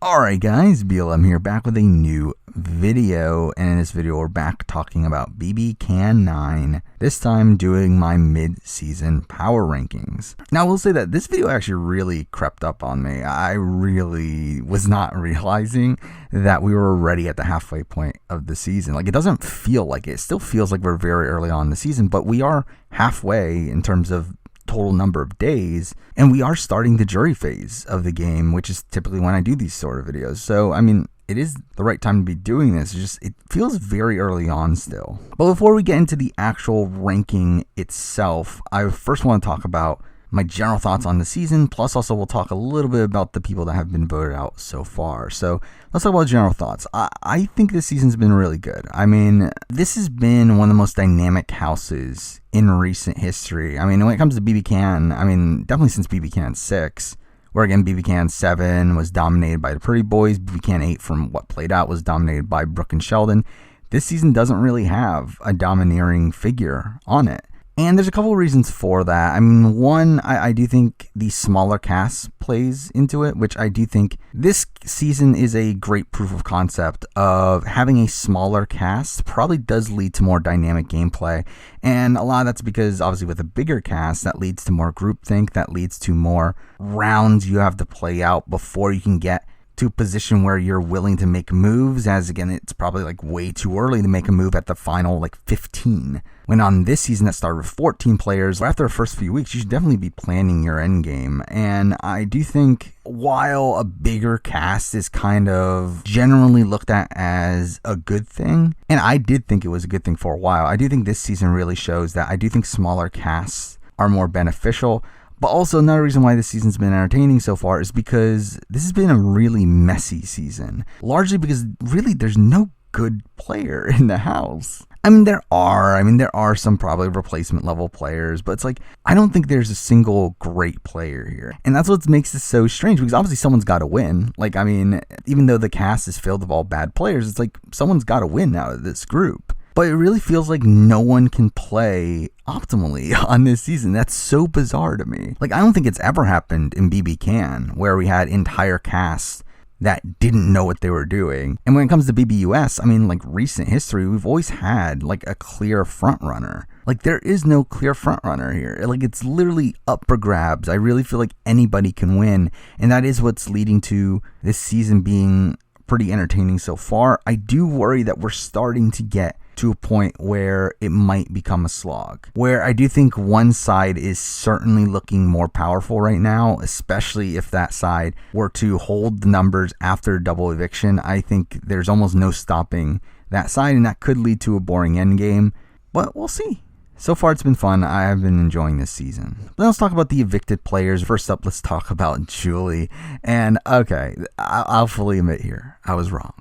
Alright guys, BLM here, back with a new video, and in this video we're back talking about BB Can 9, this time doing my mid-season power rankings. Now I will say that this video actually really crept up on me. I really was not realizing that we were already at the halfway point of the season. Like, it doesn't feel like it. It still feels like we're very early on in the season, but we are halfway in terms of total number of days, and we are starting the jury phase of the game, which is typically when I do these sort of videos. So I mean, it is the right time to be doing this. It feels very early on still. But before we get into the actual ranking itself, I first want to talk about my general thoughts on the season, plus also we'll talk a little bit about the people that have been voted out so far. So let's talk about general thoughts. I think this season's been really good. I mean, this has been one of the most dynamic houses in recent history. I mean, when it comes to BB Can, I mean, definitely since BB Can 6, where again, BB Can 7 was dominated by the Pretty Boys, BB Can 8 from what played out was dominated by Brooke and Sheldon. This season doesn't really have a domineering figure on it. And there's a couple of reasons for that. I mean, one, I do think the smaller cast plays into it, which I do think this season is a great proof of concept of having a smaller cast probably does lead to more dynamic gameplay. And a lot of that's because obviously with a bigger cast, that leads to more groupthink, that leads to more rounds you have to play out before you can get to a position where you're willing to make moves, as again, it's probably like way too early to make a move at the final like 15. When on this season that started with 14 players, after the first few weeks, you should definitely be planning your end game. And I do think while a bigger cast is kind of generally looked at as a good thing, and I did think it was a good thing for a while, I do think this season really shows that I do think smaller casts are more beneficial. But also another reason why this season's been entertaining so far is because this has been a really messy season. Largely because really there's no good player in the house. I mean, there are some probably replacement level players, but it's like, I don't think there's a single great player here. And that's what makes this so strange, because obviously someone's got to win. Like, I mean, even though the cast is filled with all bad players, it's like someone's got to win out of this group. But it really feels like no one can play optimally on this season. That's so bizarre to me. Like, I don't think it's ever happened in BB Can, where we had entire casts that didn't know what they were doing. And when it comes to BBUS, I mean, like recent history, we've always had like a clear front runner. Like, there is no clear front runner here. Like, it's literally up for grabs. I really feel like anybody can win. And that is what's leading to this season being pretty entertaining so far. I do worry that we're starting to get to a point where it might become a slog, where I do think one side is certainly looking more powerful right now, especially if that side were to hold the numbers after double eviction. I think there's almost no stopping that side, and that could lead to a boring endgame, but we'll see. So far, it's been fun. I have been enjoying this season. Let's talk about the evicted players. First up, let's talk about Julie. And okay, I'll fully admit here, I was wrong.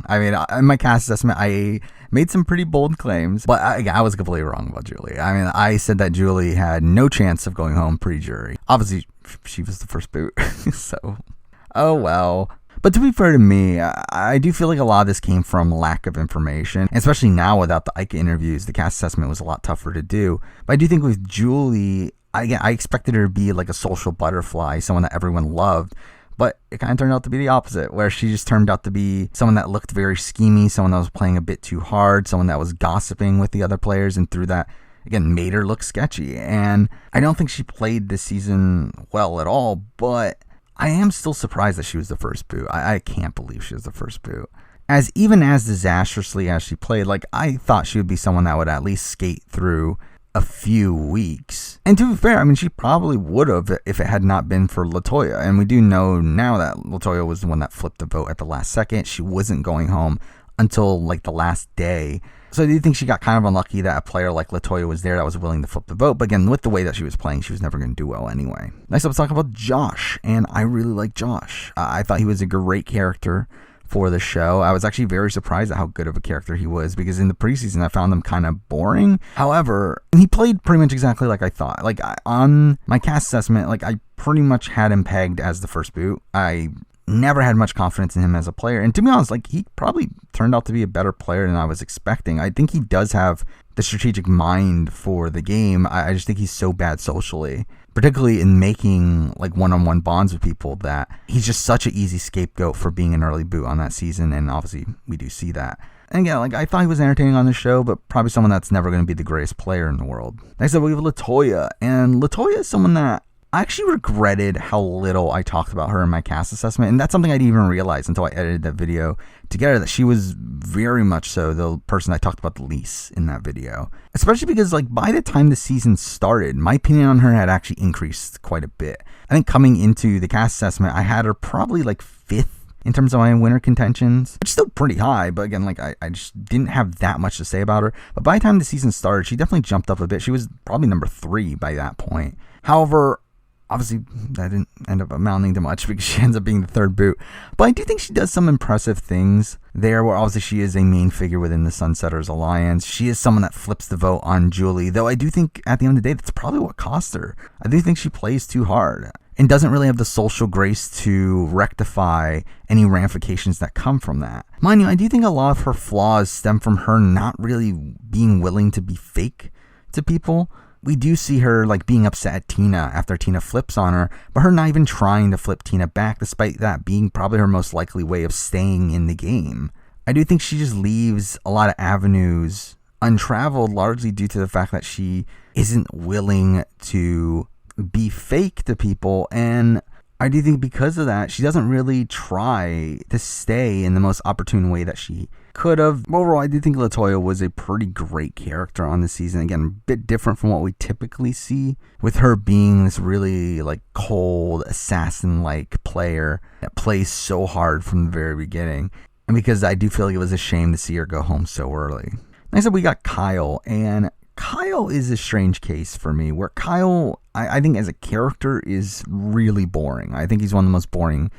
I mean, in my cast assessment, I made some pretty bold claims, but I was completely wrong about Julie. I mean, I said that Julie had no chance of going home pre-jury. Obviously, she was the first boot, so, oh well. But to be fair to me, I do feel like a lot of this came from lack of information, especially now without the Ika interviews. The cast assessment was a lot tougher to do. But I do think with Julie, I expected her to be like a social butterfly, someone that everyone loved. But it kind of turned out to be the opposite, where she just turned out to be someone that looked very schemy, someone that was playing a bit too hard, someone that was gossiping with the other players, and through that, again, made her look sketchy. And I don't think she played this season well at all, but I am still surprised that she was the first boot. I can't believe she was the first boot. Even as disastrously as she played, like, I thought she would be someone that would at least skate through a few weeks. And to be fair, I mean, she probably would have if it had not been for Latoya. And we do know now that Latoya was the one that flipped the vote at the last second. She wasn't going home until like the last day. So I do think she got kind of unlucky that a player like Latoya was there that was willing to flip the vote. But again, with the way that she was playing, she was never going to do well anyway. Next up, let's talk about Josh. And I really like Josh. I thought he was a great character for the show. I was actually very surprised at how good of a character he was, because in the preseason I found him kind of boring. However, he played pretty much exactly like I thought. Like, on my cast assessment, like, I pretty much had him pegged as the first boot. I never had much confidence in him as a player, and to be honest, like, he probably turned out to be a better player than I was expecting. I think he does have the strategic mind for the game. I just think he's so bad socially particularly in making like one-on-one bonds with people, that he's just such an easy scapegoat for being an early boot on that season. And obviously we do see that. And again, like I thought he was entertaining on the show, but probably someone that's never going to be the greatest player in the world. Next up, we have Latoya. And Latoya is someone that I actually regretted how little I talked about her in my cast assessment. And that's something I didn't even realize until I edited that video together, that she was very much so the person I talked about the least in that video. Especially because like by the time the season started, my opinion on her had actually increased quite a bit. I think coming into the cast assessment, I had her probably like 5th in terms of my winner contentions, which is still pretty high, but again, like I just didn't have that much to say about her. But by the time the season started, she definitely jumped up a bit. She was probably number 3 by that point. However, obviously, that didn't end up amounting to much because she ends up being the 3rd boot. But I do think she does some impressive things there, where obviously she is a main figure within the Sunsetters Alliance. She is someone that flips the vote on Julie, though I do think at the end of the day, that's probably what cost her. I do think she plays too hard and doesn't really have the social grace to rectify any ramifications that come from that. Mind you, I do think a lot of her flaws stem from her not really being willing to be fake to people. We do see her like being upset at Tina after Tina flips on her, but her not even trying to flip Tina back, despite that being probably her most likely way of staying in the game. I do think she just leaves a lot of avenues untraveled, largely due to the fact that she isn't willing to be fake to people. And I do think because of that, she doesn't really try to stay in the most opportune way that she could have. Overall, I do think Latoya was a pretty great character on the season. Again, a bit different from what we typically see, with her being this really like cold, assassin-like player that plays so hard from the very beginning. And because I do feel like it was a shame to see her go home so early. Next up, we got Kyle. And Kyle is a strange case for me, where Kyle, I think as a character, is really boring. I think he's one of the most boring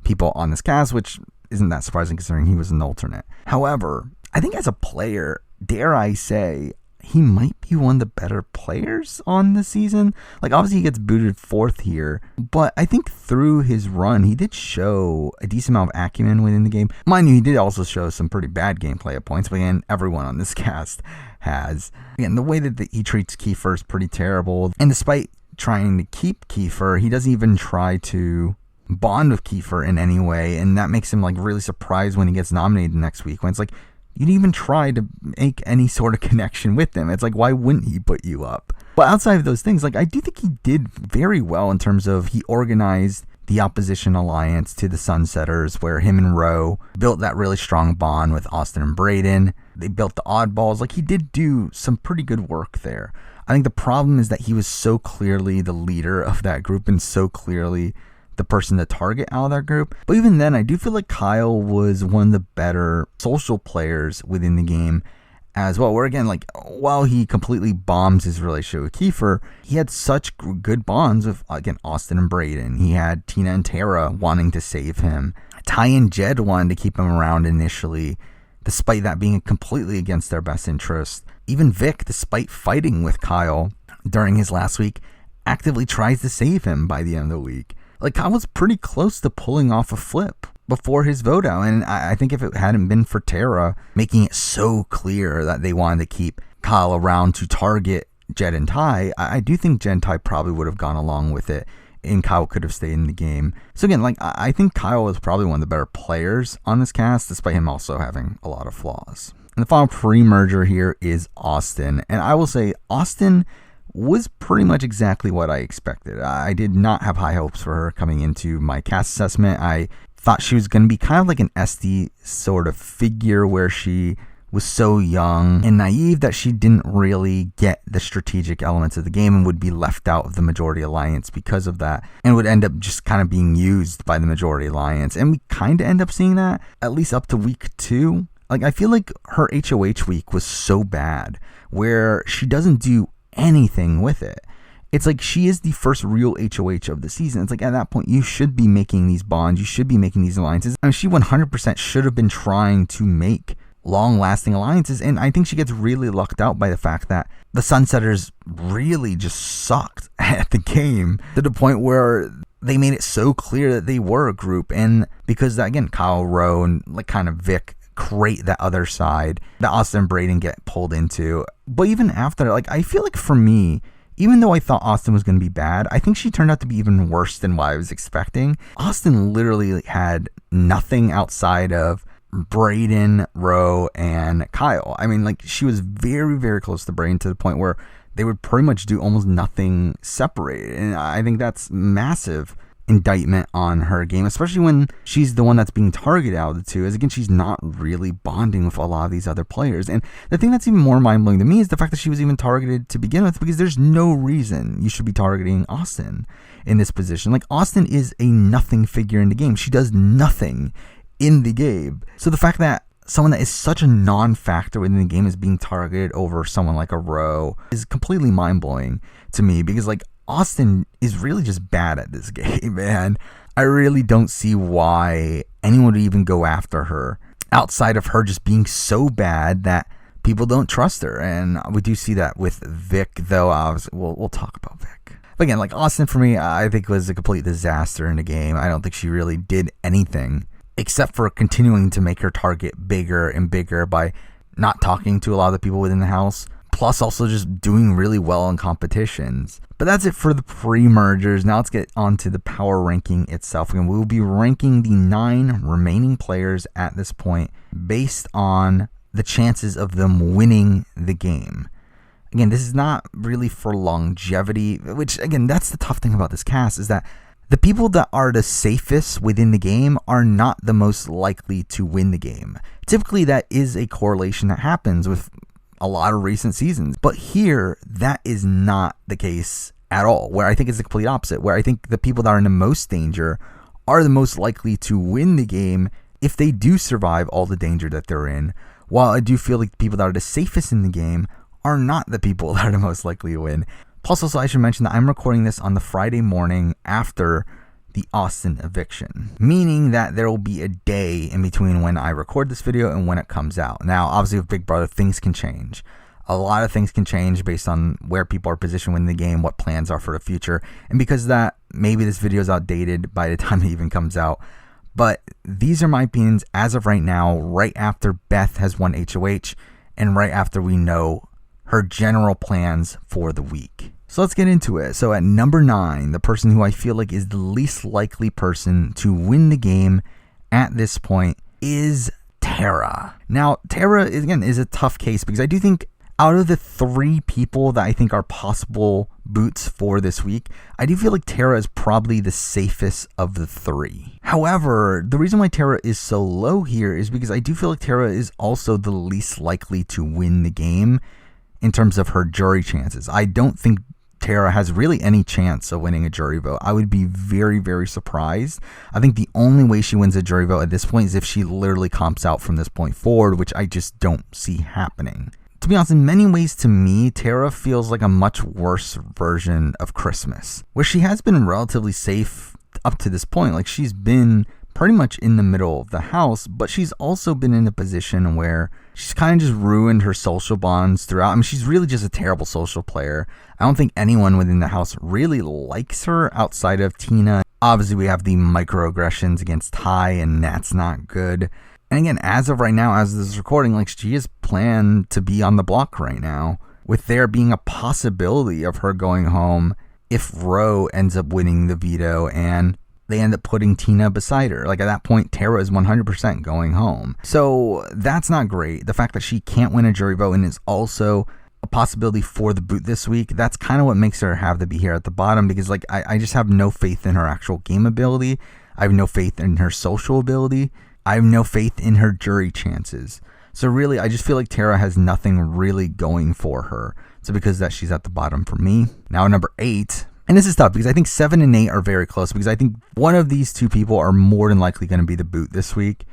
people on this cast, which isn't that surprising considering he was an alternate. However, I think as a player, dare I say, he might be one of the better players on the season. Like, obviously he gets booted 4th here, but I think through his run, he did show a decent amount of acumen within the game. Mind you, he did also show some pretty bad gameplay at points, but again, everyone on this cast has. Again, the way that he treats Kiefer is pretty terrible, and despite trying to keep Kiefer, he doesn't even try to bond with Kiefer in any way, and that makes him like really surprised when he gets nominated next week, when it's like, you didn't even try to make any sort of connection with him. It's like, why wouldn't he put you up? But outside of those things, like, I do think he did very well in terms of he organized the opposition alliance to the Sunsetters, where him and Rowe built that really strong bond with Austin and Braden. They built the oddballs. Like, he did do some pretty good work there. I think the problem is that he was so clearly the leader of that group and so clearly the person to target out of that group. But even then, I do feel like Kyle was one of the better social players within the game as well, where again, like, while he completely bombs his relationship with Kiefer, he had such good bonds with, again, Austin and Braden. He had Tina and Tara wanting to save him. Ty and Jed wanted to keep him around initially, despite that being completely against their best interest. Even Vic, despite fighting with Kyle during his last week, actively tries to save him by the end of the week. Like, Kyle was pretty close to pulling off a flip before his vote out. And I think if it hadn't been for Tara making it so clear that they wanted to keep Kyle around to target Jed and Ty, I do think Jed and Ty probably would have gone along with it, and Kyle could have stayed in the game. So again, like, I think Kyle is probably one of the better players on this cast, despite him also having a lot of flaws. And the final pre-merger here is Austin. And I will say, Austin was pretty much exactly what I expected. I did not have high hopes for her coming into my cast assessment. I thought she was going to be kind of like an SD sort of figure, where she was so young and naive that she didn't really get the strategic elements of the game and would be left out of the majority alliance because of that, and would end up just kind of being used by the majority alliance. And we kind of end up seeing that, at least up to week 2. Like, I feel like her HOH week was so bad, where she doesn't do anything with it. It's like she is the first real HOH of the season. It's like, at that point, you should be making these bonds. You should be making these alliances. I mean, she 100% should have been trying to make long-lasting alliances. And I think she gets really lucked out by the fact that the Sunsetters really just sucked at the game, to the point where they made it so clear that they were a group. And because, again, Kyle, Rowe, and like kind of Vic create that other side that Austin and Braden get pulled into. But even after, like, I feel like for me, even though I thought Austin was going to be bad, I think she turned out to be even worse than what I was expecting. Austin literally had nothing outside of Braden, Rowe, and Kyle. I mean, like, she was very, very close to Braden to the point where they would pretty much do almost nothing separated. And I think that's massive indictment on her game, especially when she's the one that's being targeted out of the two, as again, she's not really bonding with a lot of these other players. And the thing that's even more mind-blowing to me is the fact that she was even targeted to begin with, because there's no reason you should be targeting Austin in this position. Like, Austin is a nothing figure in the game. She does nothing in the game. So the fact that someone that is such a non-factor within the game is being targeted over someone like a Rowe is completely mind-blowing to me, because like, Austin is really just bad at this game, man. I really don't see why anyone would even go after her outside of her just being so bad that people don't trust her. And we do see that with Vic, though. We'll talk about Vic. But again, like, Austin for me, I think was a complete disaster in the game. I don't think she really did anything except for continuing to make her target bigger and bigger by not talking to a lot of the people within the house, plus also just doing really well in competitions. But that's it for the pre-mergers. Now let's get on to the power ranking itself. And we'll be ranking the 9 remaining players at this point based on the chances of them winning the game. Again, this is not really for longevity, which, again, that's the tough thing about this cast, is that the people that are the safest within the game are not the most likely to win the game. Typically, that is a correlation that happens with a lot of recent seasons. But here, that is not the case at all, where I think it's the complete opposite, where I think the people that are in the most danger are the most likely to win the game if they do survive all the danger that they're in, while I do feel like the people that are the safest in the game are not the people that are the most likely to win. Plus, also, I should mention that I'm recording this on the Friday morning after the Austin eviction, meaning that there will be a day in between when I record this video and when it comes out. Now, obviously with Big Brother, things can change. A lot of things can change based on where people are positioned within the game, what plans are for the future. And because of that, maybe this video is outdated by the time it even comes out. But these are my opinions as of right now, right after Beth has won HOH and right after we know her general plans for the week. So let's get into it. So at number 9, the person who I feel like is the least likely person to win the game at this point is Tara. Now, Tara, again, is a tough case because I do think out of the 3 people that I think are possible boots for this week, I do feel like Tara is probably the safest of the 3. However, the reason why Tara is so low here is because I do feel like Tara is also the least likely to win the game in terms of her jury chances. I don't think Tara has really any chance of winning a jury vote. I would be very, very surprised. I think the only way she wins a jury vote at this point is if she literally comps out from this point forward, which I just don't see happening. To be honest, in many ways to me, Tara feels like a much worse version of Christmas, where she has been relatively safe up to this point. Like, she's been pretty much in the middle of the house, but she's also been in a position where she's kind of just ruined her social bonds throughout. I mean, she's really just a terrible social player. I don't think anyone within the house really likes her outside of Tina. Obviously, we have the microaggressions against Ty, and that's not good. And again, as of right now, as this is recording, like, she is planned to be on the block right now, with there being a possibility of her going home if Rowe ends up winning the veto and they end up putting Tina beside her. Like, at that point, Tara is 100% going home. So that's not great. The fact that she can't win a jury vote and is also a possibility for the boot this week, that's kind of what makes her have to be here at the bottom, because like I just have no faith in her actual game ability. I have no faith in her social ability. I have no faith in her jury chances. So really, I just feel like Tara has nothing really going for her. So because of that, she's at the bottom for me. Now, number 8. And this is tough because I think 7 and 8 are very close, because I think one of these 2 people are more than likely going to be the boot this week.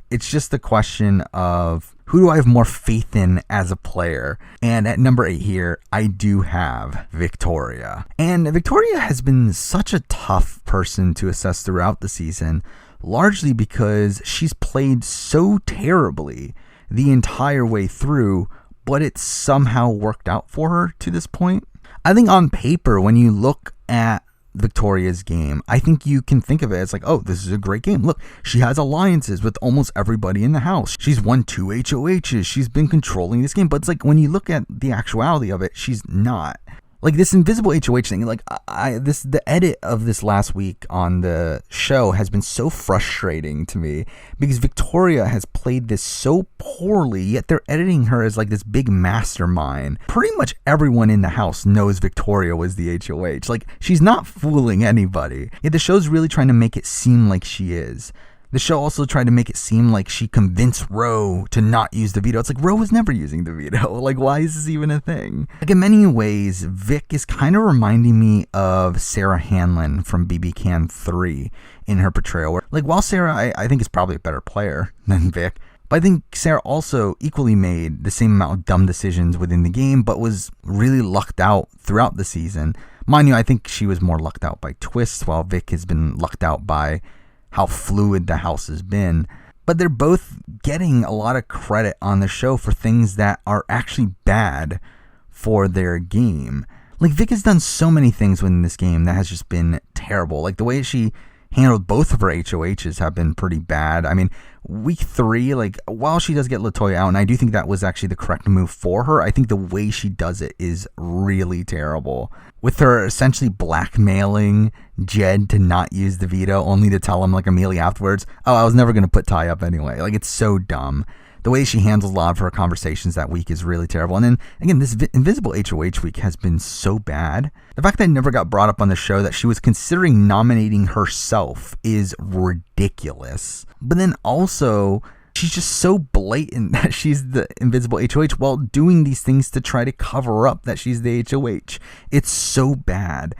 It's just the question of who do I have more faith in as a player? And at number 8 here, I do have Victoria. And Victoria has been such a tough person to assess throughout the season, largely because she's played so terribly the entire way through, but it's somehow worked out for her to this point. I think on paper, when you look at Victoria's game, I think you can think of it as like, oh, this is a great game. Look, she has alliances with almost everybody in the house. She's won 2 HOHs. She's been controlling this game. But it's like, when you look at the actuality of it, she's not. Like this invisible HOH thing, like the edit of this last week on the show has been so frustrating to me because Victoria has played this so poorly, yet they're editing her as like this big mastermind. Pretty much everyone in the house knows Victoria was the HOH. Like she's not fooling anybody. Yet the show's really trying to make it seem like she is. The show also tried to make it seem like she convinced Rowe to not use the veto. It's like, Rowe was never using the veto. Like, why is this even a thing? Like, in many ways, Vic is kind of reminding me of Sarah Hanlon from BB Can 3 in her portrayal. Where, like, while Sarah, I think, is probably a better player than Vic, but I think Sarah also equally made the same amount of dumb decisions within the game, but was really lucked out throughout the season. Mind you, I think she was more lucked out by twists, while Vic has been lucked out by how fluid the house has been. But they're both getting a lot of credit on the show for things that are actually bad for their game. Like Vic has done so many things within this game that has just been terrible. Like the way she handled both of her HOHs have been pretty bad. I mean, week 3, like while she does get Latoya out, and I do think that was actually the correct move for her, I think the way she does it is really terrible. With her essentially blackmailing Jed to not use the veto, only to tell him like immediately afterwards, oh, I was never going to put Ty up anyway. Like it's so dumb. The way she handles a lot of her conversations that week is really terrible. And then, again, this invisible HOH week has been so bad. The fact that it never got brought up on the show that she was considering nominating herself is ridiculous. But then also, she's just so blatant that she's the invisible HOH while doing these things to try to cover up that she's the HOH. It's so bad.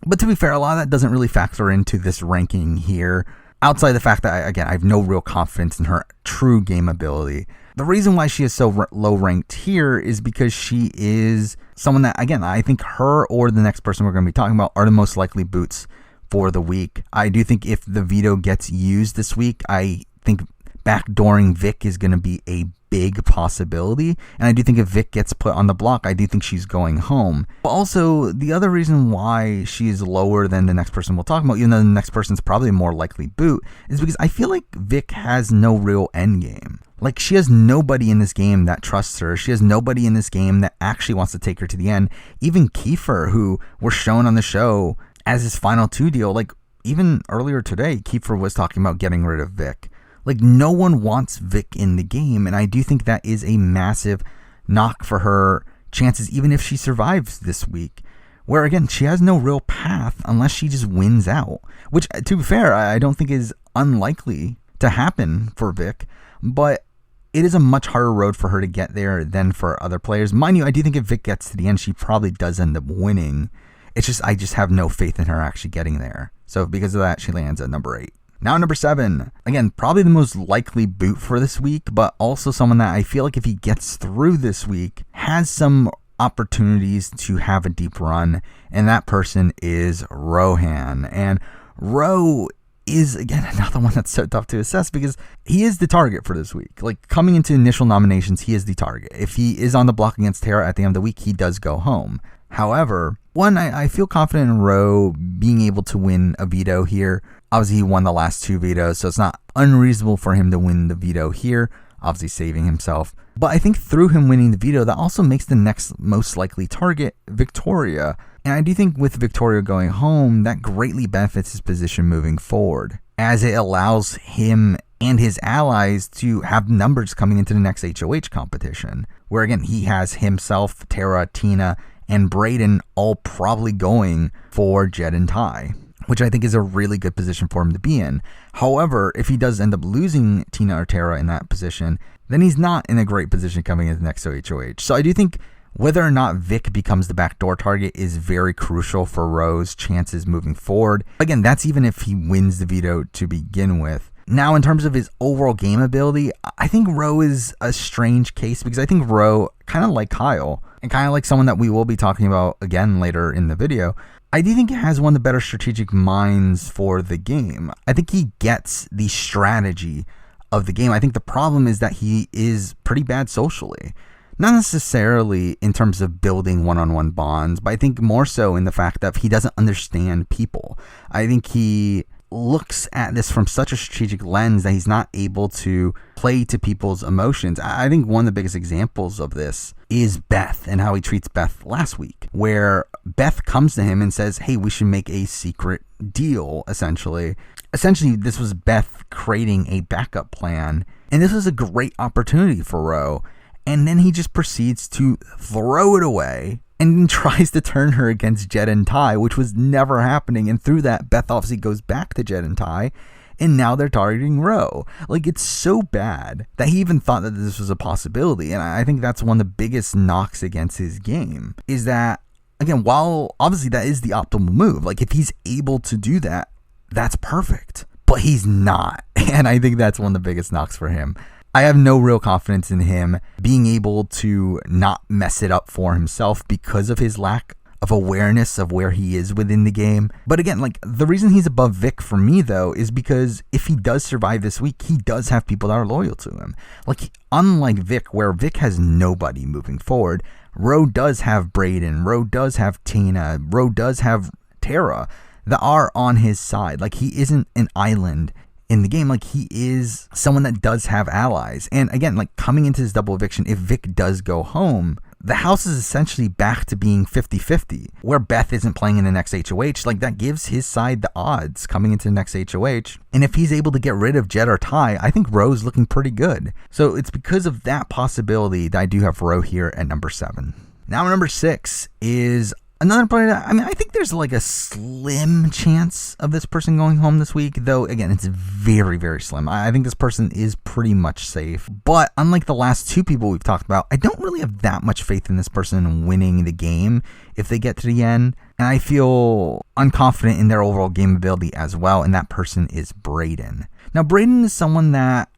But to be fair, a lot of that doesn't really factor into this ranking here. Outside the fact that, again, I have no real confidence in her true game ability. The reason why she is so low ranked here is because she is someone that, again, I think her or the next person we're going to be talking about are the most likely boots for the week. I do think if the veto gets used this week, I think backdooring Vic is going to be a big possibility. And I do think if Vic gets put on the block, I do think she's going home. But also, the other reason why she is lower than the next person we'll talk about, even though the next person's probably a more likely boot, is because I feel like Vic has no real end game. Like, she has nobody in this game that trusts her. She has nobody in this game that actually wants to take her to the end. Even Kiefer, who was shown on the show as his final 2 deal, like, even earlier today, Kiefer was talking about getting rid of Vic. Like, no one wants Vic in the game, and I do think that is a massive knock for her chances, even if she survives this week. Where, again, she has no real path unless she just wins out. Which, to be fair, I don't think is unlikely to happen for Vic, but it is a much harder road for her to get there than for other players. Mind you, I do think if Vic gets to the end, she probably does end up winning. It's just, I just have no faith in her actually getting there. So because of that, she lands at number 8. Now number 7, again, probably the most likely boot for this week, but also someone that I feel like if he gets through this week, has some opportunities to have a deep run, and that person is Rohan. And Rowe is, again, another one that's so tough to assess because he is the target for this week. Like, coming into initial nominations, he is the target. If he is on the block against Tara at the end of the week, he does go home. However, one, I feel confident in Rowe being able to win a veto here. Obviously, he won the last 2 vetoes, so it's not unreasonable for him to win the veto here, obviously saving himself. But I think through him winning the veto, that also makes the next most likely target Victoria. And I do think with Victoria going home, that greatly benefits his position moving forward, as it allows him and his allies to have numbers coming into the next HOH competition, where again, he has himself, Tara, Tina, and Braden all probably going for Jed and Ty, which I think is a really good position for him to be in. However, if he does end up losing Tina or Tara in that position, then he's not in a great position coming into the next HOH. So I do think whether or not Vic becomes the backdoor target is very crucial for Rowe's chances moving forward. Again, that's even if he wins the veto to begin with. Now, in terms of his overall game ability, I think Rowe is a strange case because I think Rowe, kind of like Kyle, and kind of like someone that we will be talking about again later in the video, I do think he has one of the better strategic minds for the game. I think he gets the strategy of the game. I think the problem is that he is pretty bad socially. Not necessarily in terms of building one-on-one bonds, but I think more so in the fact that he doesn't understand people. I think he looks at this from such a strategic lens that he's not able to play to people's emotions. I think one of the biggest examples of this is Beth and how he treats Beth last week, where Beth comes to him and says, hey, we should make a secret deal, essentially. Essentially, this was Beth creating a backup plan, and this was a great opportunity for Rowe. And then he just proceeds to throw it away and tries to turn her against Jed and Ty, which was never happening. And through that, Beth obviously goes back to Jed and Ty, and now they're targeting Rowe. Like, it's so bad that he even thought that this was a possibility. And I think that's one of the biggest knocks against his game, is that, again, while obviously that is the optimal move, like, if he's able to do that, that's perfect. But he's not. And I think that's one of the biggest knocks for him. I have no real confidence in him being able to not mess it up for himself because of his lack of awareness of where he is within the game. But again, like, the reason he's above Vic for me, though, is because if he does survive this week, he does have people that are loyal to him. Like, unlike Vic, where Vic has nobody moving forward, Rowe does have Braden, Rowe does have Tina, Rowe does have Tara that are on his side. Like, he isn't an island in the game. Like, he is someone that does have allies. And again, like, coming into this double eviction, if Vic does go home, the house is essentially back to being 50-50, where Beth isn't playing in the next HOH. Like, that gives his side the odds coming into the next HOH. And if he's able to get rid of Jed or Ty, I think Rowe's looking pretty good. So it's because of that possibility that I do have Rowe here at number 7. Now number 6 is another player that, I mean, I think there's like a slim chance of this person going home this week, though, again, it's very, very slim. I think this person is pretty much safe. But unlike the last two people we've talked about, I don't really have that much faith in this person winning the game if they get to the end. And I feel unconfident in their overall game ability as well, and that person is Braden. Now, Braden is someone that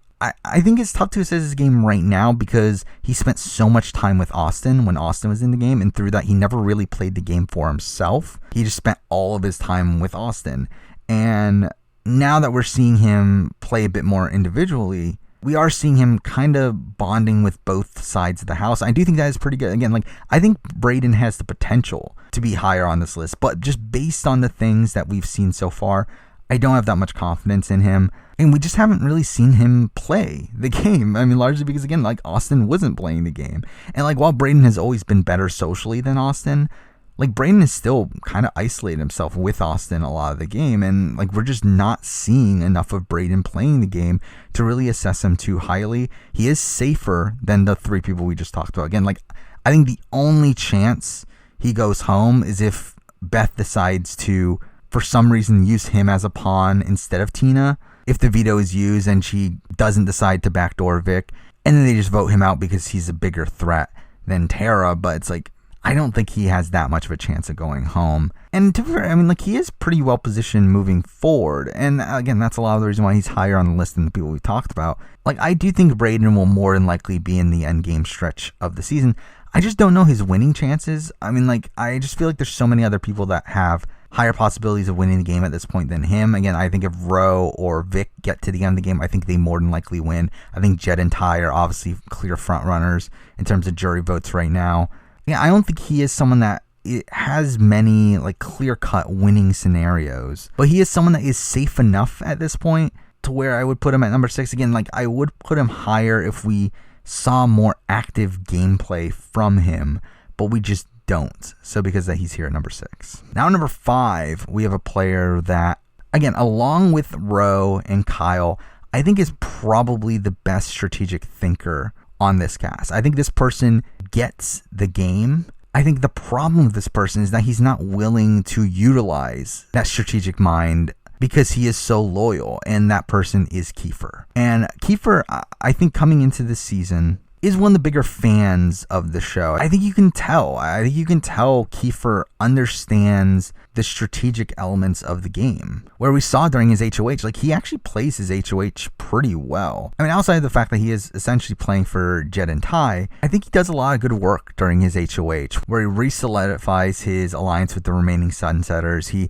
I think it's tough to assess his game right now because he spent so much time with Austin when Austin was in the game, and through that, he never really played the game for himself. He just spent all of his time with Austin. And now that we're seeing him play a bit more individually, we are seeing him kind of bonding with both sides of the house. I do think that is pretty good. Again, like, I think Braden has the potential to be higher on this list, but just based on the things that we've seen so far, I don't have that much confidence in him. And we just haven't really seen him play the game. I mean, largely because, again, like, Austin wasn't playing the game. And, like, while Braden has always been better socially than Austin, like, Braden is still kind of isolated himself with Austin a lot of the game. And, like, we're just not seeing enough of Braden playing the game to really assess him too highly. He is safer than the three people we just talked about. Again, like, I think the only chance he goes home is if Beth decides to, for some reason, use him as a pawn instead of Tina. If the veto is used and she doesn't decide to backdoor Vic, and then they just vote him out because he's a bigger threat than Tara. But it's like, I don't think he has that much of a chance of going home. And to be fair, I mean, like, he is pretty well positioned moving forward. And again, that's a lot of the reason why he's higher on the list than the people we talked about. Like, I do think Braden will more than likely be in the end game stretch of the season. I just don't know his winning chances. I mean, like, I just feel like there's so many other people that have higher possibilities of winning the game at this point than him. Again, I think if Rowe or Vic get to the end of the game, I think they more than likely win. I think Jed and Ty are obviously clear front runners in terms of jury votes right now. Yeah, I don't think he is someone that has many, like, clear-cut winning scenarios, but he is someone that is safe enough at this point to where I would put him at number 6. Again, like, I would put him higher if we saw more active gameplay from him, but we just don't. So because of that, he's here at number 6. Now, number 5, we have a player that, again, along with Rowe and Kyle, I think is probably the best strategic thinker on this cast. I think this person gets the game. I think the problem with this person is that he's not willing to utilize that strategic mind because he is so loyal, and that person is Kiefer. And Kiefer, I think coming into this season, is one of the bigger fans of the show. I think you can tell. Kiefer understands the strategic elements of the game. Where we saw during his HOH, like, he actually plays his HOH pretty well. I mean, outside of the fact that he is essentially playing for Jed and Ty, I think he does a lot of good work during his HOH, where he re-solidifies his alliance with the remaining Sunsetters. He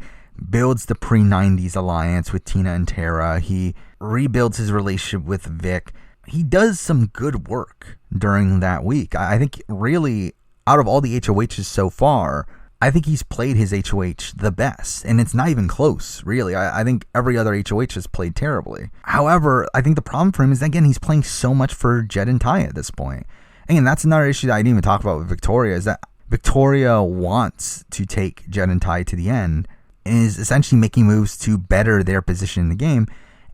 builds the pre-90s alliance with Tina and Tara. He rebuilds his relationship with Vic. He does some good work during that week. I think really, out of all the HOHs so far, I think he's played his HOH the best, and it's not even close, really. I think every other HOH has played terribly. However, I think the problem for him is that, again, he's playing so much for Jed and Ty at this point. Again, that's another issue that I didn't even talk about with Victoria, is that Victoria wants to take Jed and Ty to the end and is essentially making moves to better their position in the game.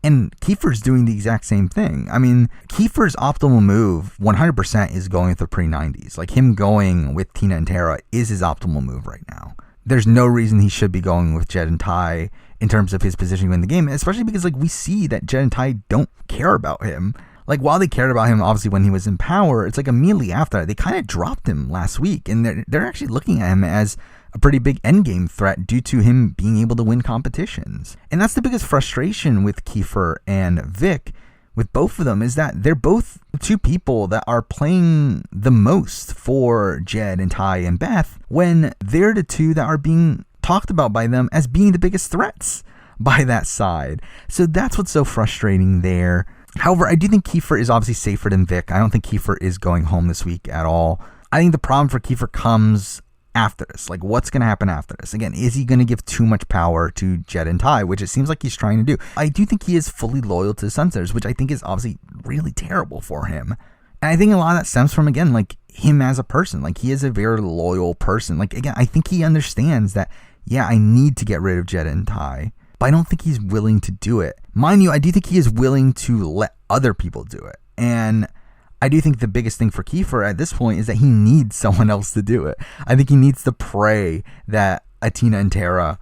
And Kiefer's doing the exact same thing. I mean, Kiefer's optimal move 100% is going with the pre-90s. Like, him going with Tina and Tara is his optimal move right now. There's no reason he should be going with Jed and Ty in terms of his positioning in the game, especially because, like, we see that Jed and Ty don't care about him. Like, while they cared about him, obviously, when he was in power, it's like immediately after that, they kind of dropped him last week. And they're actually looking at him as a pretty big endgame threat due to him being able to win competitions. And that's the biggest frustration with Kiefer and Vic, with both of them, is that they're both two people that are playing the most for Jed and Ty and Beth, when they're the two that are being talked about by them as being the biggest threats by that side. So that's what's so frustrating there. However, I do think Kiefer is obviously safer than Vic. I don't think Kiefer is going home this week at all. I think the problem for Kiefer comes after this. Like, what's going to happen after this? Again, is he going to give too much power to Jed and Ty, which it seems like he's trying to do? I do think he is fully loyal to the Sunsetters, which I think is obviously really terrible for him. And I think a lot of that stems from, again, like, him as a person. Like, he is a very loyal person. Like, again, I think he understands that, yeah, I need to get rid of Jed and Ty, but I don't think he's willing to do it. Mind you, I do think he is willing to let other people do it. And I do think the biggest thing for Kiefer at this point is that he needs someone else to do it. I think he needs to pray that a Tina and Tara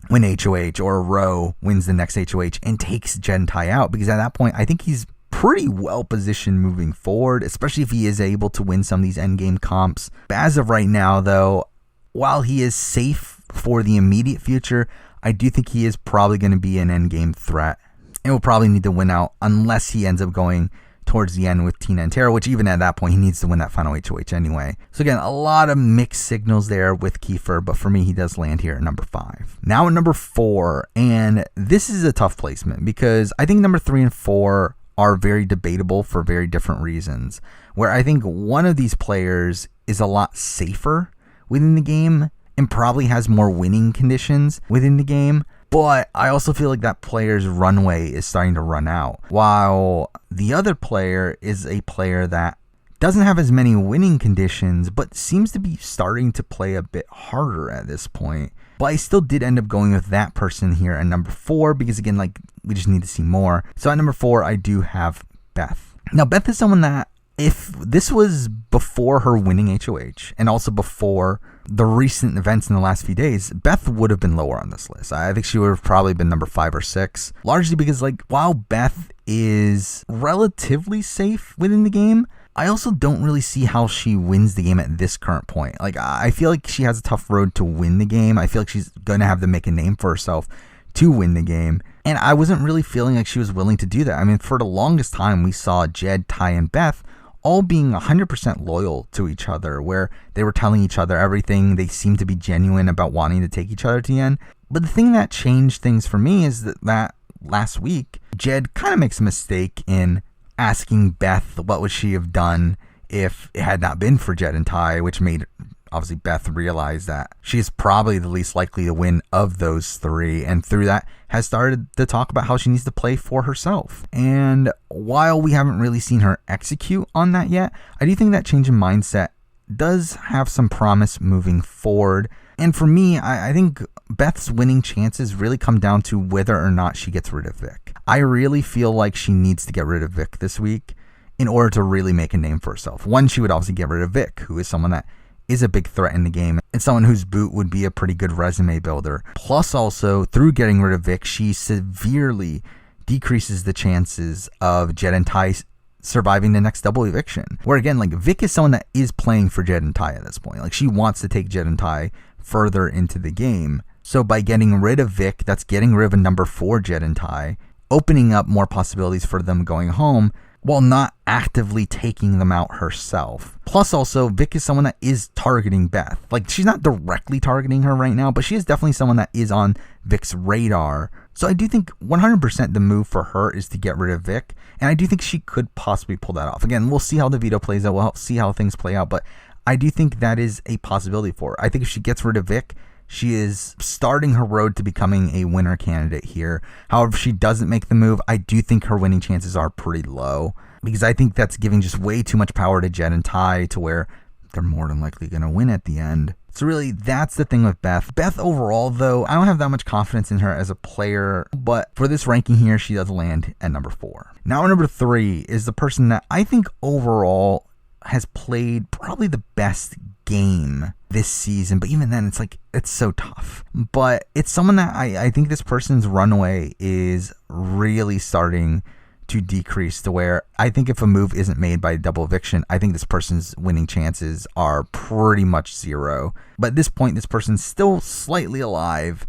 win HOH, or a Rowe wins the next HOH and takes Jed and Ty out, because at that point, I think he's pretty well positioned moving forward, especially if he is able to win some of these endgame comps. But as of right now, though, while he is safe for the immediate future, I do think he is probably going to be an endgame threat and will probably need to win out unless he ends up going towards the end with Tina and Tara, which even at that point, he needs to win that final HOH anyway. So again, a lot of mixed signals there with Kiefer, but for me, he does land here at number 5. Now at number 4, and this is a tough placement because I think number 3 and 4 are very debatable for very different reasons, where I think one of these players is a lot safer within the game and probably has more winning conditions within the game. But I also feel like that player's runway is starting to run out, while the other player is a player that doesn't have as many winning conditions, but seems to be starting to play a bit harder at this point. But I still did end up going with that person here at number 4, because again, like, we just need to see more. So at number 4, I do have Beth. Now, Beth is someone that, if this was before her winning HOH and also before the recent events in the last few days, Beth would have been lower on this list. I think she would have probably been number 5 or 6, largely because, like, while Beth is relatively safe within the game, I also don't really see how she wins the game at this current point. Like, I feel like she has a tough road to win the game. I feel like she's going to have to make a name for herself to win the game. And I wasn't really feeling like she was willing to do that. I mean, for the longest time, we saw Jed, Ty, and Beth all being 100% loyal to each other, where they were telling each other everything. They seemed to be genuine about wanting to take each other to the end. But the thing that changed things for me is that last week, Jed kind of makes a mistake in asking Beth what would she have done if it had not been for Jed and Ty, which made obviously Beth realize that she is probably the least likely to win of those 3, and through that has started to talk about how she needs to play for herself. And while we haven't really seen her execute on that yet, I do think that change in mindset does have some promise moving forward. And for me, I think Beth's winning chances really come down to whether or not she gets rid of Vic. I really feel like she needs to get rid of Vic this week in order to really make a name for herself. One, she would obviously get rid of Vic, who is someone that is a big threat in the game, and someone whose boot would be a pretty good resume builder. Plus, also, through getting rid of Vic, she severely decreases the chances of Jed and Ty surviving the next double eviction. Where again, like, Vic is someone that is playing for Jed and Ty at this point. Like, she wants to take Jed and Ty further into the game. So by getting rid of Vic, that's getting rid of a number 4 Jed and Ty, opening up more possibilities for them going home, while not actively taking them out herself. Plus also, Vic is someone that is targeting Beth. Like, she's not directly targeting her right now, but she is definitely someone that is on Vic's radar. So I do think 100% the move for her is to get rid of Vic, and I do think she could possibly pull that off. Again, we'll see how the veto plays out. We'll see how things play out, but I do think that is a possibility for her. I think if she gets rid of Vic, she is starting her road to becoming a winner candidate here. However, if she doesn't make the move, I do think her winning chances are pretty low, because I think that's giving just way too much power to Jed and Ty to where they're more than likely going to win at the end. So really, that's the thing with Beth. Beth overall, though, I don't have that much confidence in her as a player, but for this ranking here, she does land at number 4. Now, number 3 is the person that I think overall has played probably the best game this season, but even then, it's so tough. But it's someone that I think this person's runway is really starting to decrease to where I think if a move isn't made by double eviction, I think this person's winning chances are pretty much 0. But at this point, this person's still slightly alive.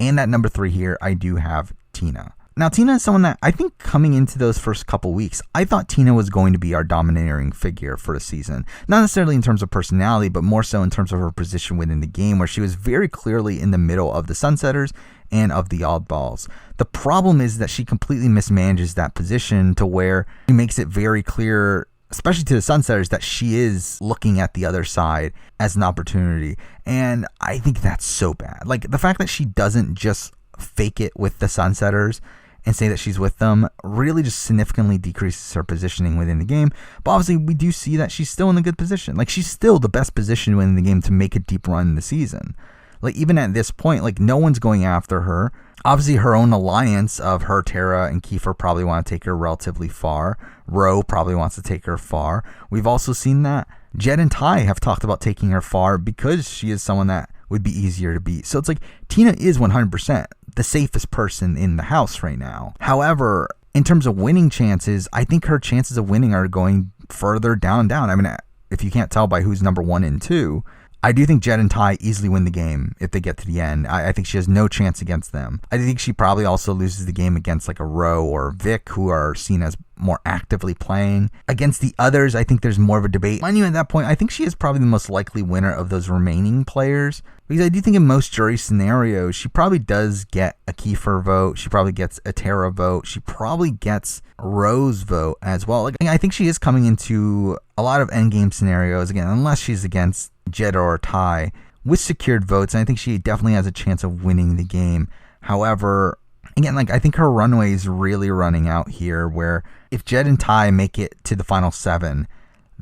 And at number 3 here, I do have Tina. Now, Tina is someone that I think coming into those first couple weeks, I thought Tina was going to be our domineering figure for the season. Not necessarily in terms of personality, but more so in terms of her position within the game, where she was very clearly in the middle of the Sunsetters and of the Oddballs. The problem is that she completely mismanages that position to where she makes it very clear, especially to the Sunsetters, that she is looking at the other side as an opportunity. And I think that's so bad. Like, the fact that she doesn't just fake it with the Sunsetters and say that she's with them really just significantly decreases her positioning within the game. But obviously, we do see that she's still in a good position. Like, she's still the best position within the game to make a deep run in the season. Like, even at this point, like, no one's going after her. Obviously, her own alliance of her, Tara, and Kiefer probably want to take her relatively far. Rowe probably wants to take her far. We've also seen that Jed and Ty have talked about taking her far because she is someone that would be easier to beat. So it's like Tina is 100% the safest person in the house right now. However, in terms of winning chances, I think her chances of winning are going further down. I mean, if you can't tell by who's number 1 and 2, I do think Jed and Ty easily win the game if they get to the end. I think she has no chance against them. I think she probably also loses the game against like a Rowe or Vic, who are seen as more actively playing. Against the others, I think there's more of a debate. Mind you, at that point, I think she is probably the most likely winner of those remaining players, because I do think in most jury scenarios, she probably does get a Kiefer vote. She probably gets a Tara vote. She probably gets Rowe's vote as well. Like, I think she is coming into a lot of endgame scenarios, again, unless she's against Jed or Ty, with secured votes, and I think she definitely has a chance of winning the game. However, again, like, I think her runway is really running out here, where if Jed and Ty make it to the final 7,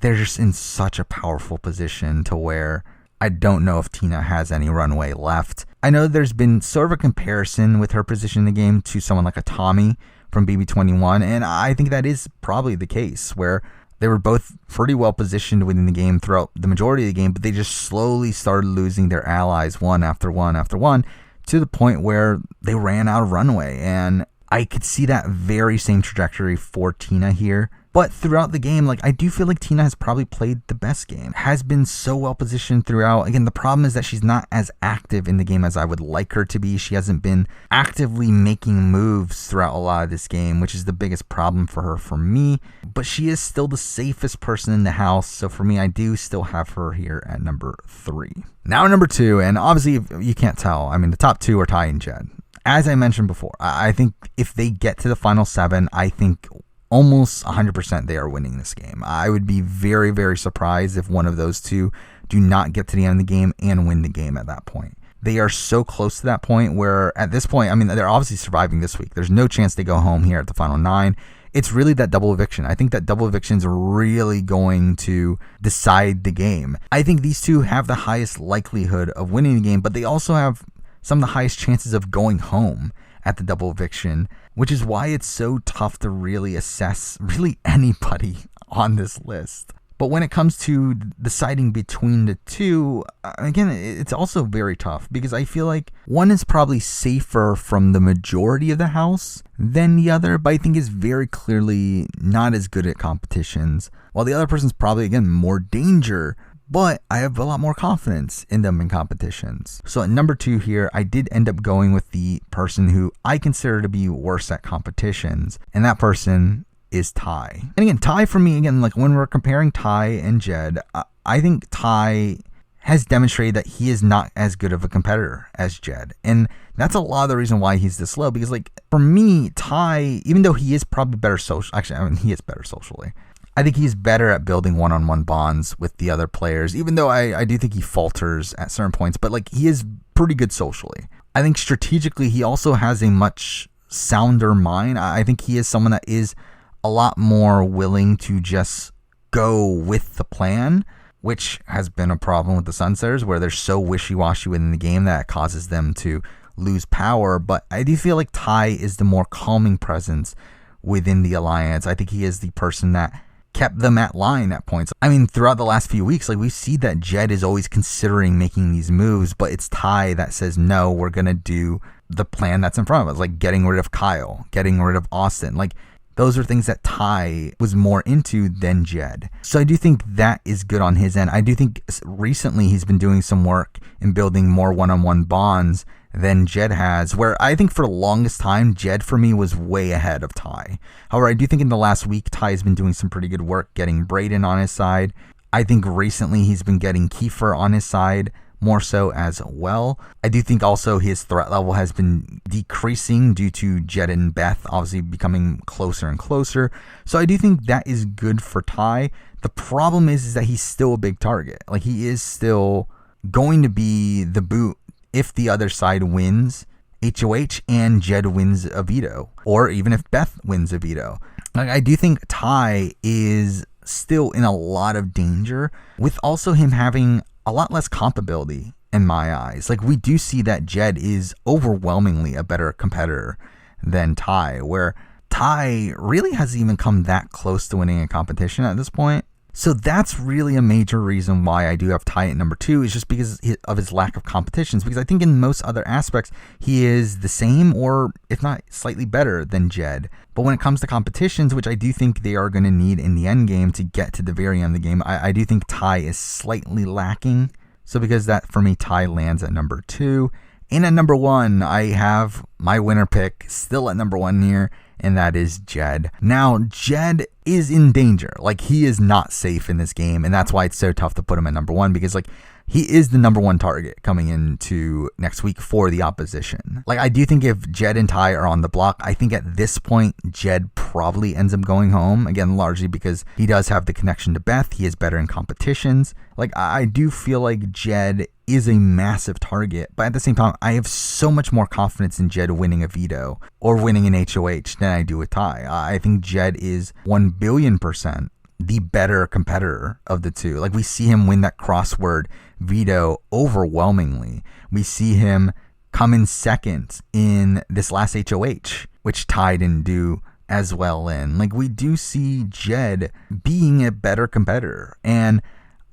they're just in such a powerful position to where I don't know if Tina has any runway left. I know there's been sort of a comparison with her position in the game to someone like a Tommy from BB21, and I think that is probably the case, where they were both pretty well positioned within the game throughout the majority of the game, but they just slowly started losing their allies one after one after one, to the point where they ran out of runway. And I could see that very same trajectory for Tina here. But throughout the game, like, I do feel like Tina has probably played the best game, has been so well positioned throughout. Again, the problem is that she's not as active in the game as I would like her to be. She hasn't been actively making moves throughout a lot of this game, which is the biggest problem for her for me. But she is still the safest person in the house. So for me, I do still have her here at number 3. Now number 2, and obviously you can't tell, I mean, the top 2 are Ty and Jed. As I mentioned before, I think if they get to the final 7, I think almost 100% they are winning this game. I would be very, very surprised if one of those two do not get to the end of the game and win the game at that point. They are so close to that point where at this point, I mean, they're obviously surviving this week. There's no chance they go home here at the final 9. It's really that double eviction. I think that double eviction is really going to decide the game. I think these two have the highest likelihood of winning the game, but they also have some of the highest chances of going home at the double eviction, which is why it's so tough to really assess really anybody on this list. But when it comes to deciding between the two, again, it's also very tough, because I feel like one is probably safer from the majority of the house than the other, but I think is very clearly not as good at competitions, while the other person's probably, again, more danger, but I have a lot more confidence in them in competitions. So at number 2 here, I did end up going with the person who I consider to be worse at competitions, and that person is Ty. And again, Ty for me, again, like when we're comparing Ty and Jed, I think Ty has demonstrated that he is not as good of a competitor as Jed. And that's a lot of the reason why he's this low, because like for me, Ty, even though he is probably better social, actually, I mean, he is better socially. I think he's better at building one-on-one bonds with the other players, even though I do think he falters at certain points, but like he is pretty good socially. I think strategically he also has a much sounder mind. I think he is someone that is a lot more willing to just go with the plan, which has been a problem with the Sunsetters, where they're so wishy-washy within the game that it causes them to lose power. But I do feel like Ty is the more calming presence within the alliance. I think he is the person that kept them at line at points. I mean, throughout the last few weeks, like we see that Jed is always considering making these moves, but it's Ty that says, no, we're going to do the plan that's in front of us, like getting rid of Kyle, getting rid of Austin. Like those are things that Ty was more into than Jed. So I do think that is good on his end. I do think recently he's been doing some work in building more one-on-one bonds than Jed has, where I think for the longest time, Jed for me was way ahead of Ty. However, I do think in the last week, Ty has been doing some pretty good work getting Braden on his side. I think recently he's been getting Kiefer on his side more so as well. I do think also his threat level has been decreasing due to Jed and Beth obviously becoming closer and closer. So I do think that is good for Ty. The problem is that he's still a big target. Like he is still going to be the boot if the other side wins HOH and Jed wins a veto, or even if Beth wins a veto. Like I do think Ty is still in a lot of danger, with also him having a lot less comp ability in my eyes. Like we do see that Jed is overwhelmingly a better competitor than Ty, where Ty really hasn't even come that close to winning a competition at this point. So that's really a major reason why I do have Ty at number 2, is just because of his lack of competitions. Because I think in most other aspects, he is the same or if not slightly better than Jed. But when it comes to competitions, which I do think they are going to need in the end game to get to the very end of the game, I do think Ty is slightly lacking. So because that, for me, Ty lands at number 2. And at number 1, I have my winner pick still at number 1 here, and that is Jed. Now, Jed is in danger. Like, he is not safe in this game, and that's why it's so tough to put him at number 1, because, like, he is the number 1 target coming into next week for the opposition. Like, I do think if Jed and Ty are on the block, I think at this point, Jed probably ends up going home. Again, largely because he does have the connection to Beth. He is better in competitions. Like, I do feel like Jed is a massive target, but at the same time, I have so much more confidence in Jed winning a veto or winning an HOH than I do with Ty. I think Jed is 1,000,000,000% the better competitor of the two. Like, we see him win that crossword veto overwhelmingly. We see him come in second in this last HOH, which Ty didn't do as well in. Like, we do see Jed being a better competitor, and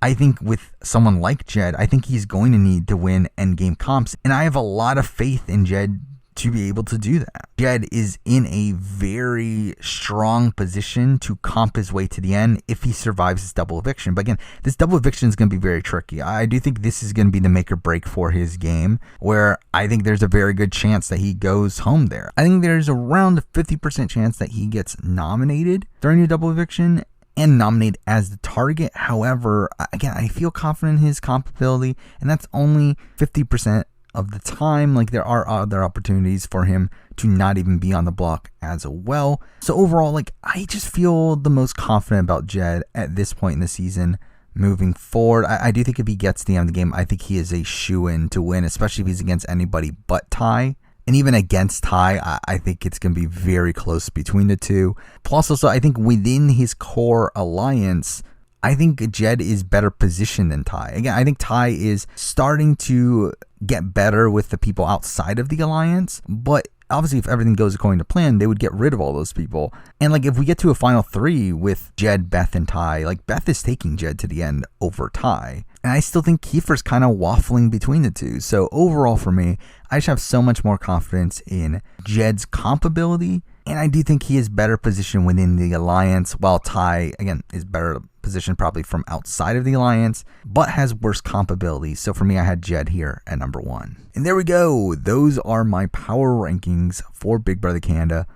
I think with someone like Jed, I think he's going to need to win endgame comps, and I have a lot of faith in Jed to be able to do that. Jed is in a very strong position to comp his way to the end if he survives his double eviction. But again, this double eviction is going to be very tricky. I do think this is going to be the make or break for his game, where I think there's a very good chance that he goes home there. I think there's around a 50% chance that he gets nominated during the double eviction and nominated as the target. However, again, I feel confident in his comp ability, and that's only 50% of the time. Like, there are other opportunities for him to not even be on the block as well. So overall, like, I just feel the most confident about Jed at this point in the season moving forward. I do think if he gets to the end of the game, I think he is a shoo-in to win, especially if he's against anybody but Ty. And even against Ty, I think it's going to be very close between the two. Plus, also, I think within his core alliance, I think Jed is better positioned than Ty. Again, I think Ty is starting to get better with the people outside of the alliance, but obviously if everything goes according to plan, they would get rid of all those people. And like, if we get to a final 3 with Jed, Beth, and Ty, like, Beth is taking Jed to the end over Ty. And I still think Kiefer's kind of waffling between the two. So overall for me, I just have so much more confidence in Jed's comp ability, and I do think he is better positioned within the alliance, while Ty, again, is better positioned probably from outside of the alliance, but has worse comp ability. So for me, I had Jed here at number 1. And there we go. Those are my power rankings for Big Brother Canada.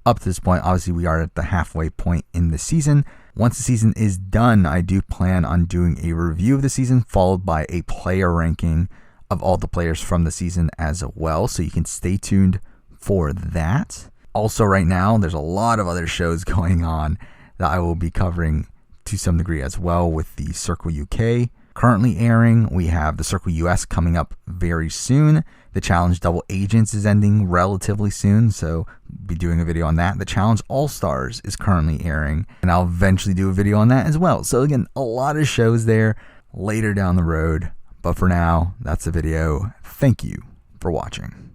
Up to this point, obviously, we are at the halfway point in the season. Once the season is done, I do plan on doing a review of the season, followed by a player ranking of all the players from the season as well. So you can stay tuned for that. Also, right now, there's a lot of other shows going on that I will be covering to some degree as well with the Circle UK currently airing. We have the Circle US coming up very soon. The Challenge Double Agents is ending relatively soon, so be doing a video on that. The Challenge All Stars is currently airing, and I'll eventually do a video on that as well. So again, a lot of shows there later down the road. But for now, that's the video. Thank you for watching.